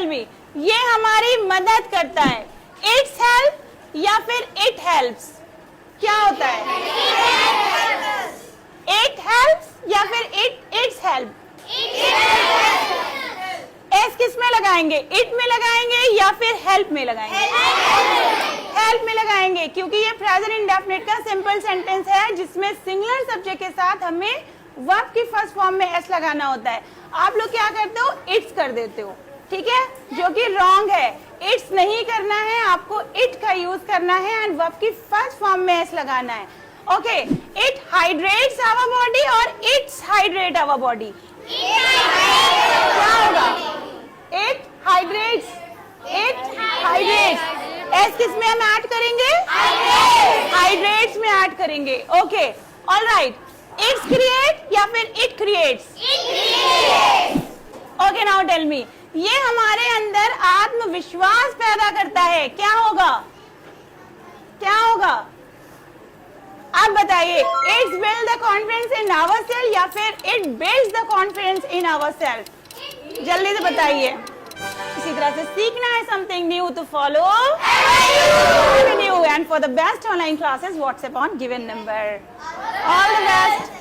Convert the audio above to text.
Tell me, ये हमारी मदद करता है, इट्स हेल्प या फिर इट हेल्प्स? क्या होता है? इट हेल्प्स या फिर इट्स हेल्प? एस किस में लगाएंगे? इट में लगाएंगे या फिर हेल्प में लगाएंगे? हेल्प में लगाएंगे, क्योंकि ये प्रेजेंट इंडेफिनिट का सिंपल सेंटेंस है जिसमें सिंगुलर सब्जेक्ट के साथ हमें वर्ब की फर्स्ट फॉर्म में एस लगाना होता है। आप लोग क्या करते हो? इट्स कर देते हो, ठीक है, जो कि रॉन्ग है। इट्स नहीं करना है, आपको इट का यूज करना है एंड वर्ब की फर्स्ट फॉर्म में एस लगाना है। Okay, it hydrates our body और इट्स हाइड्रेट आवर बॉडी। क्या होगा? It hydrates, it hydrates. S किस में हम ऐड करेंगे? हाइड्रेट्स में ऐड करेंगे। Okay, alright. इट्स क्रिएट या फिर it creates? Okay, now tell me, ये हमारे अंदर आत्मविश्वास पैदा करता है, क्या होगा? क्या होगा? आप बताइए, it's build the confidence in ourself या फिर it builds the confidence in ourself? जल्दी से बताइए। इसी तरह से सीखना है समथिंग न्यू तो follow new and for the best online classes WhatsApp on given number. All the best.